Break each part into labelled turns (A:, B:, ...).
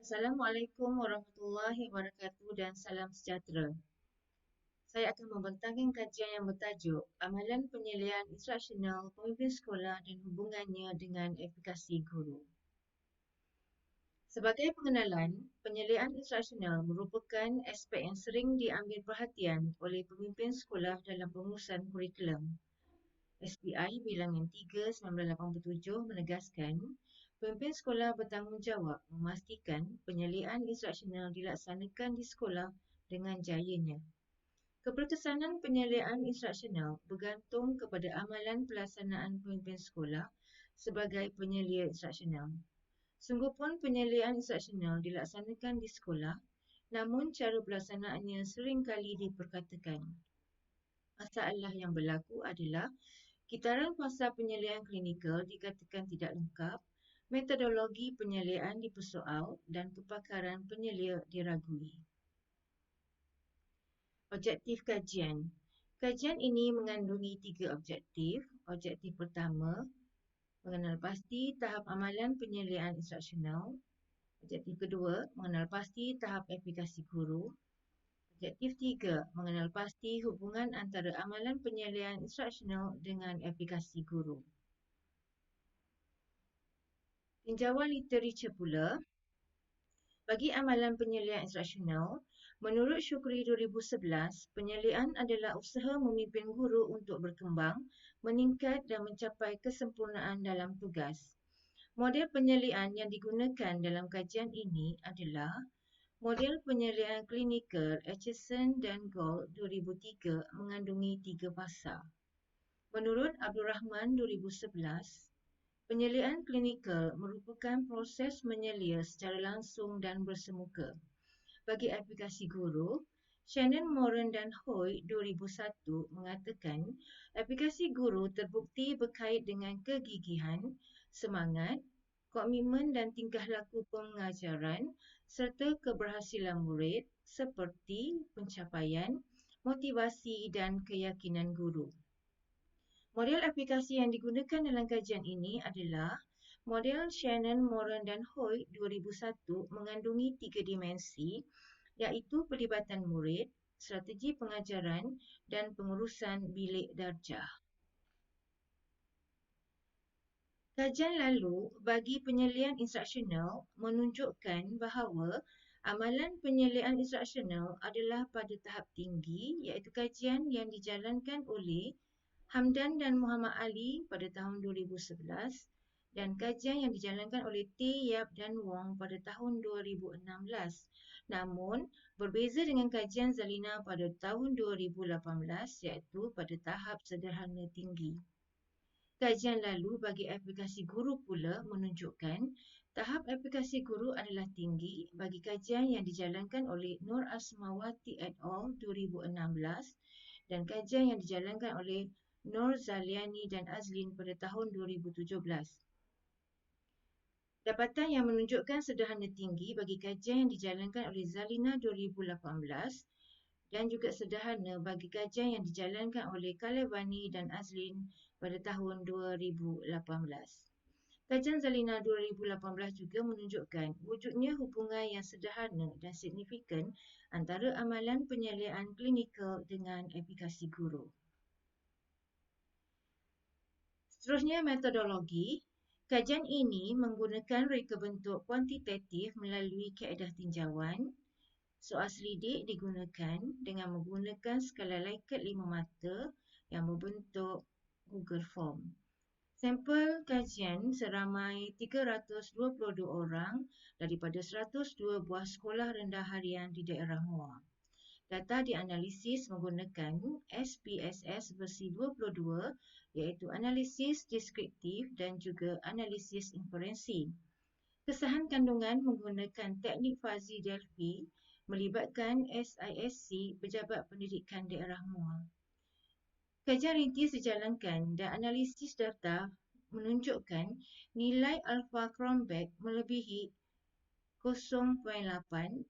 A: Assalamualaikum warahmatullahi wabarakatuh dan salam sejahtera. Saya akan membentangkan kajian yang bertajuk Amalan Penyelian Instruksional Pemimpin Sekolah dan Hubungannya dengan Efikasi Guru. Sebagai pengenalan, penyelian instruksional merupakan aspek yang sering diambil perhatian oleh pemimpin sekolah dalam pengurusan kurikulum. SPI Bilangan 3 1987 menegaskan, pemimpin sekolah bertanggungjawab memastikan penyelian instruksional dilaksanakan di sekolah dengan jayanya. Keberkesanan penyelian instruksional bergantung kepada amalan pelaksanaan pemimpin sekolah sebagai penyelia instruksional. Sungguh pun penyelian instruksional dilaksanakan di sekolah, namun cara pelaksanaannya seringkali diperkatakan. Masalah yang berlaku adalah kitaran fasa penyelian klinikal dikatakan tidak lengkap, metodologi penyelian dipersoal dan kepakaran penyelia diragui. Objektif kajian. Kajian ini mengandungi 3 objektif. Objektif pertama, mengenal pasti tahap amalan penyelian instruksional. Objektif kedua, mengenal pasti tahap efikasi guru. Objektif 3, mengenal pasti hubungan antara amalan penyelian instruksional dengan efikasi guru. Tinjauan literatur pula, bagi amalan penyelian instruksional, menurut Shukri 2011, penyelian adalah usaha memimpin guru untuk berkembang, meningkat dan mencapai kesempurnaan dalam tugas. Model penyelian yang digunakan dalam kajian ini adalah model penyelian klinikal Acheson dan Gold 2003 mengandungi 3 fasa. Menurut Abdul Rahman 2011, penyelian klinikal merupakan proses menyelia secara langsung dan bersemuka. Bagi aplikasi guru, Shannon, Moran dan Hoy 2001 mengatakan aplikasi guru terbukti berkait dengan kegigihan, semangat, komitmen dan tingkah laku pengajaran serta keberhasilan murid seperti pencapaian, motivasi dan keyakinan guru. Model aplikasi yang digunakan dalam kajian ini adalah model Shannon, Moran dan Hoy 2001 mengandungi 3 dimensi iaitu pelibatan murid, strategi pengajaran dan pengurusan bilik darjah. Kajian lalu bagi penyelian instruksional menunjukkan bahawa amalan penyelian instruksional adalah pada tahap tinggi iaitu kajian yang dijalankan oleh Hamdan dan Muhammad Ali pada tahun 2011 dan kajian yang dijalankan oleh T. Yap dan Wong pada tahun 2016. Namun, berbeza dengan kajian Zalina pada tahun 2018 iaitu pada tahap sederhana tinggi. Kajian lalu bagi aplikasi guru pula menunjukkan tahap aplikasi guru adalah tinggi bagi kajian yang dijalankan oleh Nur Asmawati et al. 2016 dan kajian yang dijalankan oleh Nur Zaliani dan Azlin pada tahun 2017. Dapatan yang menunjukkan sederhana tinggi bagi kajian yang dijalankan oleh Zalina 2018 dan juga sederhana bagi kajian yang dijalankan oleh Kalevani dan Azlin pada tahun 2018. Kajian Zalina 2018 juga menunjukkan wujudnya hubungan yang sederhana dan signifikan antara amalan penyelian klinikal dengan efikasi guru. Seterusnya, metodologi. Kajian ini menggunakan reka bentuk kuantitatif melalui kaedah tinjauan. Soal selidik digunakan dengan menggunakan skala Likert 5 mata yang berbentuk Google Form. Sampel kajian seramai 322 orang daripada 102 buah sekolah rendah harian di daerah Muar. Data dianalisis menggunakan SPSS versi 22 iaitu analisis deskriptif dan juga analisis inferensi. Kesahan kandungan menggunakan teknik Fuzzy Delphi melibatkan SISC Pejabat Pendidikan Daerah Muar. Kajian rintis dijalankan dan analisis data menunjukkan nilai alpha Cronbach melebihi 0.8.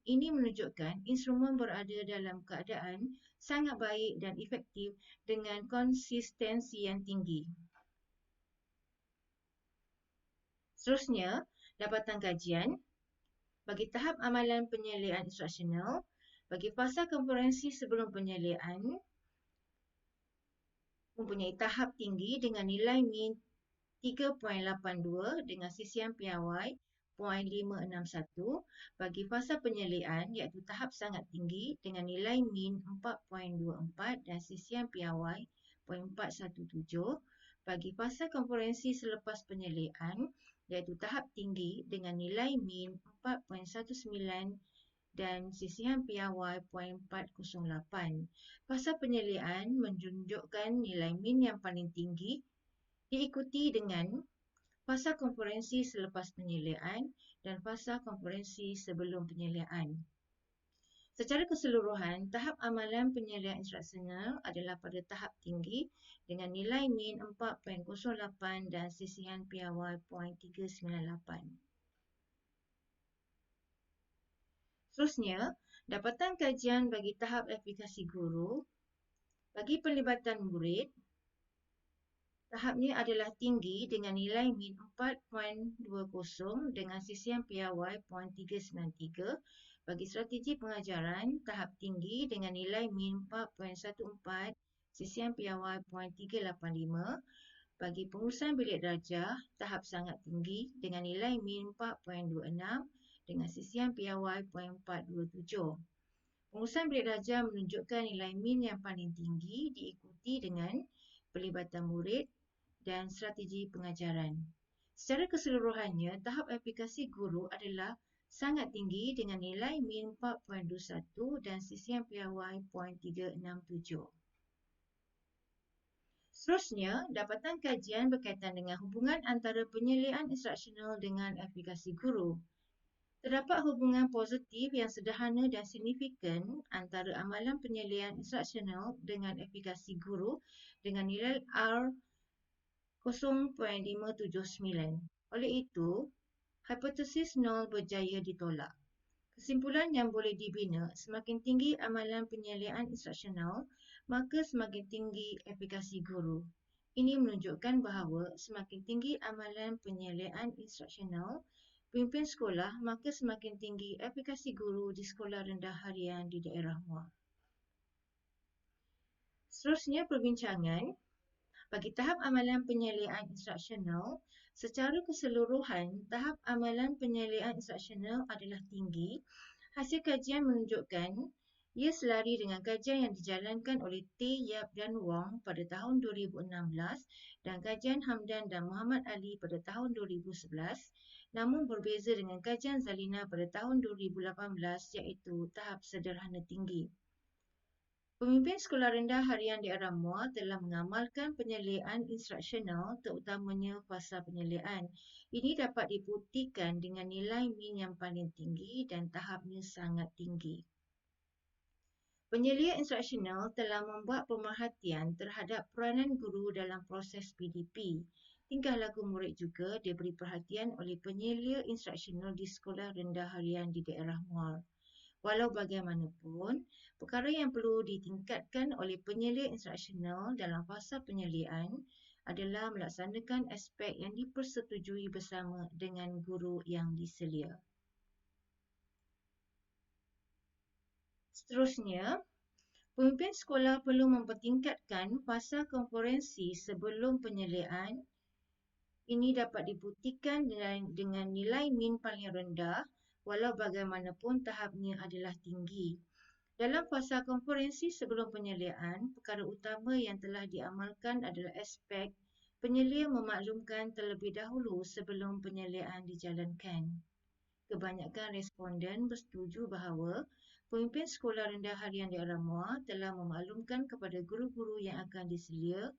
A: Ini menunjukkan instrumen berada dalam keadaan sangat baik dan efektif dengan konsistensi yang tinggi. Seterusnya, dapatan kajian. Bagi tahap amalan penyeliaan instruksional, bagi fasa konferensi sebelum penyeliaan, mempunyai tahap tinggi dengan nilai min 3.82 dengan sisian piawai 0.561 bagi fasa penyeliaan iaitu tahap sangat tinggi dengan nilai min 4.24 dan sisian piawai 0.417 bagi fasa konferensi selepas penyeliaan iaitu tahap tinggi dengan nilai min 4.19 dan sisian piawai 0.408. Fasa penyeliaan menunjukkan nilai min yang paling tinggi diikuti dengan fasa konferensi selepas penyeliaan dan fasa konferensi sebelum penyeliaan. Secara keseluruhan, tahap amalan penyeliaan instruksional adalah pada tahap tinggi dengan nilai min 4.08 dan sisian piawai 0.398. Seterusnya, dapatan kajian bagi tahap aplikasi guru bagi pelibatan murid. Tahapnya adalah tinggi dengan nilai min 4.20 dengan sisian piawai 0.393 bagi strategi pengajaran tahap tinggi dengan nilai min 4.14 sisian piawai 0.385 bagi pengurusan bilik darjah tahap sangat tinggi dengan nilai min 4.26 dengan sisian piawai 0.427. Pengurusan bilik darjah menunjukkan nilai min yang paling tinggi diikuti dengan pelibatan murid dan strategi pengajaran. Secara keseluruhannya, tahap aplikasi guru adalah sangat tinggi dengan nilai min 4.21 dan sisian piawai 0.367. Seterusnya, dapatan kajian berkaitan dengan hubungan antara penyeliaan instruksional dengan aplikasi guru. Terdapat hubungan positif yang sederhana dan signifikan antara amalan penyeliaan instruksional dengan aplikasi guru dengan nilai R 0.579. Oleh itu, hipotesis nol berjaya ditolak. Kesimpulan yang boleh dibina, semakin tinggi amalan penyeliaan instruksional, maka semakin tinggi aplikasi guru. Ini menunjukkan bahawa semakin tinggi amalan penyeliaan instruksional pemimpin sekolah, maka semakin tinggi aplikasi guru di sekolah rendah harian di daerah muar. Seterusnya perbincangan. Bagi tahap amalan penyeliaan instruksional, secara keseluruhan, tahap amalan penyeliaan instruksional adalah tinggi. Hasil kajian menunjukkan ia selari dengan kajian yang dijalankan oleh T. Yap dan Wong pada tahun 2016 dan kajian Hamdan dan Muhammad Ali pada tahun 2011, namun berbeza dengan kajian Zalina pada tahun 2018 iaitu tahap sederhana tinggi. Pemimpin sekolah rendah harian daerah muar telah mengamalkan penyeliaan instruksional terutamanya fasa penyeliaan. Ini dapat dibuktikan dengan nilai min yang paling tinggi dan tahapnya sangat tinggi. Penyeliaan instruksional telah membuat pemerhatian terhadap peranan guru dalam proses PDP. Tingkah laku murid juga diberi perhatian oleh penyelia instruksional di sekolah rendah harian di daerah muar. Walau bagaimanapun, perkara yang perlu ditingkatkan oleh penyelia instruksional dalam fasa penyeliaan adalah melaksanakan aspek yang dipersetujui bersama dengan guru yang diselia. Seterusnya, pemimpin sekolah perlu mempertingkatkan fasa konferensi sebelum penyeliaan. Ini dapat dibuktikan dengan nilai min paling rendah walau bagaimanapun tahapnya adalah tinggi. Dalam fasa konferensi sebelum penyeliaan, perkara utama yang telah diamalkan adalah aspek penyelia memaklumkan terlebih dahulu sebelum penyeliaan dijalankan. Kebanyakan responden bersetuju bahawa pemimpin sekolah rendah harian daerah muar telah memaklumkan kepada guru-guru yang akan diselia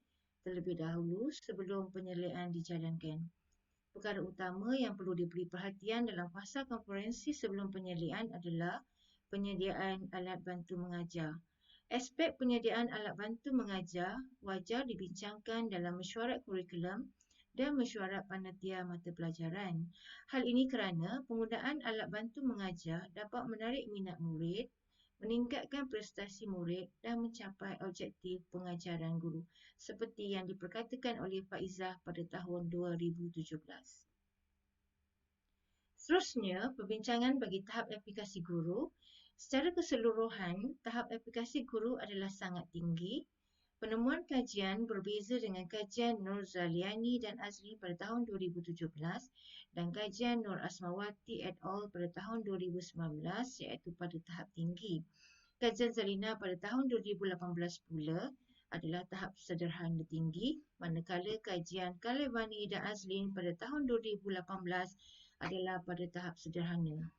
A: terlebih dahulu sebelum penyeliaan dijalankan. Perkara utama yang perlu diberi perhatian dalam fasa konferensi sebelum penyeliaan adalah penyediaan alat bantu mengajar. Aspek penyediaan alat bantu mengajar wajar dibincangkan dalam mesyuarat kurikulum dan mesyuarat panitia mata pelajaran. Hal ini kerana penggunaan alat bantu mengajar dapat menarik minat murid, meningkatkan prestasi murid dan mencapai objektif pengajaran guru seperti yang diperkatakan oleh Faizah pada tahun 2017. Seterusnya, perbincangan bagi tahap aplikasi guru. Secara keseluruhan, tahap aplikasi guru adalah sangat tinggi. Penemuan kajian berbeza dengan kajian Nur Zaliani dan Azli pada tahun 2017 dan kajian Nur Asmawati et al. Pada tahun 2019 iaitu pada tahap tinggi. Kajian Zalina pada tahun 2018 pula adalah tahap sederhana tinggi, manakala kajian Kalevani dan Azlin pada tahun 2018 adalah pada tahap sederhana.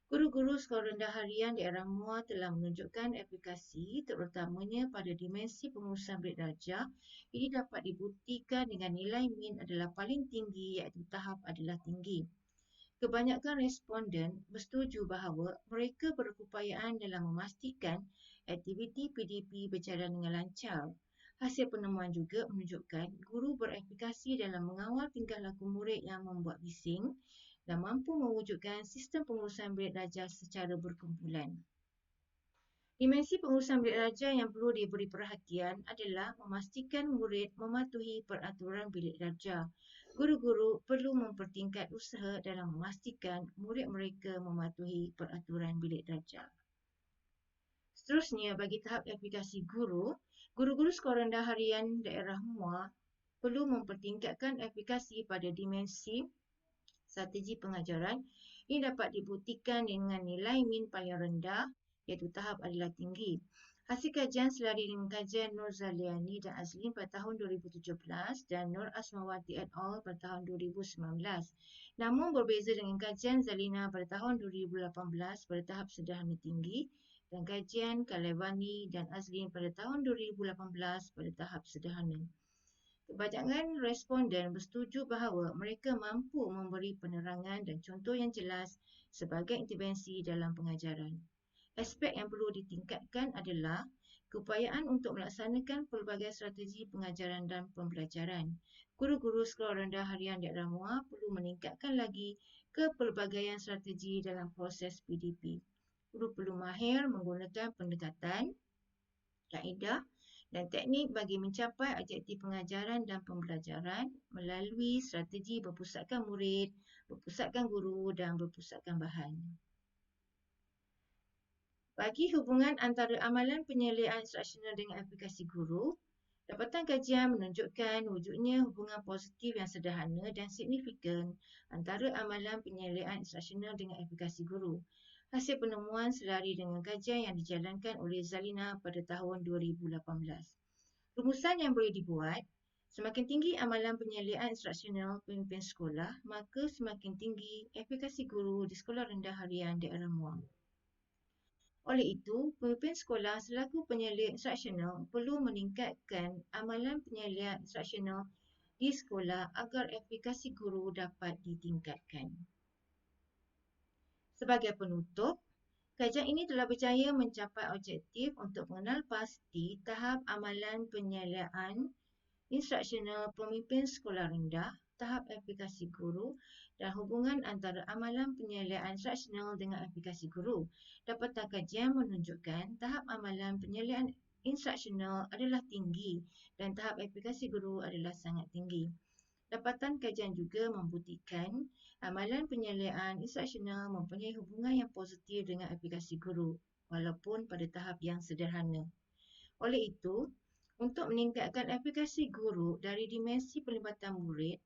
A: Guru-guru sekolah rendah harian daerah Muar telah menunjukkan aplikasi terutamanya pada dimensi pengurusan bilik darjah. Ini dapat dibuktikan dengan nilai min adalah paling tinggi iaitu tahap adalah tinggi. Kebanyakan responden bersetuju bahawa mereka berkeupayaan dalam memastikan aktiviti PDP berjalan dengan lancar. Hasil penemuan juga menunjukkan guru beraplikasi dalam mengawal tingkah laku murid yang membuat bising dan mampu mewujudkan sistem pengurusan bilik darjah secara berkumpulan. Dimensi pengurusan bilik darjah yang perlu diberi perhatian adalah memastikan murid mematuhi peraturan bilik darjah. Guru-guru perlu mempertingkat usaha dalam memastikan murid mereka mematuhi peraturan bilik darjah. Seterusnya, bagi tahap aplikasi guru, guru-guru sekolah rendah harian daerah Muar perlu mempertingkatkan aplikasi pada dimensi strategi pengajaran. Ini dapat dibuktikan dengan nilai min paling rendah iaitu tahap adalah tinggi. Hasil kajian selari dengan kajian Nur Zaliani dan Azlin pada tahun 2017 dan Nur Asmawati et al. Pada tahun 2019. Namun berbeza dengan kajian Zalina pada tahun 2018 pada tahap sederhana tinggi dan kajian Kalevani dan Azlin pada tahun 2018 pada tahap sederhana. Kebanyakan responden bersetuju bahawa mereka mampu memberi penerangan dan contoh yang jelas sebagai intervensi dalam pengajaran. Aspek yang perlu ditingkatkan adalah keupayaan untuk melaksanakan pelbagai strategi pengajaran dan pembelajaran. Guru-guru sekolah rendah harian daerah Muar perlu meningkatkan lagi kepelbagaian strategi dalam proses PDP. Guru perlu mahir menggunakan pendekatan, kaedah dan teknik bagi mencapai objektif pengajaran dan pembelajaran melalui strategi berpusatkan murid, berpusatkan guru dan berpusatkan bahan. Bagi hubungan antara amalan penyeliaan instruksional dengan aplikasi guru, dapatan kajian menunjukkan wujudnya hubungan positif yang sederhana dan signifikan antara amalan penyeliaan instruksional dengan aplikasi guru. Hasil penemuan selari dengan kajian yang dijalankan oleh Zalina pada tahun 2018. Rumusan yang boleh dibuat, semakin tinggi amalan penyeliaan instruksional pemimpin sekolah, maka semakin tinggi aplikasi guru di sekolah rendah harian daerah Muar. Oleh itu, pemimpin sekolah selaku penyelia instruksional perlu meningkatkan amalan penyeliaan instruksional di sekolah agar aplikasi guru dapat ditingkatkan. Sebagai penutup, kajian ini telah berjaya mencapai objektif untuk mengenal pasti tahap amalan penyeliaan instruksional pemimpin sekolah rendah, tahap aplikasi guru dan hubungan antara amalan penyeliaan instruksional dengan aplikasi guru. Dapatan kajian menunjukkan tahap amalan penyeliaan instruksional adalah tinggi dan tahap aplikasi guru adalah sangat tinggi. Dapatan kajian juga membuktikan amalan penyeliaan instruksional mempunyai hubungan yang positif dengan aplikasi guru walaupun pada tahap yang sederhana. Oleh itu, untuk meningkatkan aplikasi guru dari dimensi pelibatan murid,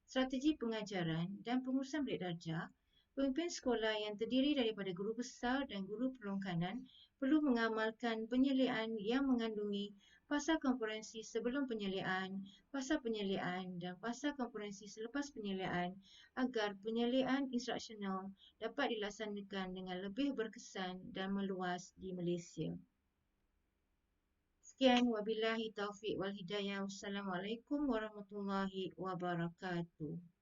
A: strategi pengajaran dan pengurusan bilik darjah, pemimpin sekolah yang terdiri daripada guru besar dan guru perlongkanan perlu mengamalkan penyeliaan yang mengandungi fasa konferensi sebelum penyeliaan, fasa penyeliaan dan fasa konferensi selepas penyeliaan agar penyeliaan instruksional dapat dilaksanakan dengan lebih berkesan dan meluas di Malaysia. Sekian, wabillahi taufiq wal hidayah. Wassalamualaikum warahmatullahi wabarakatuh.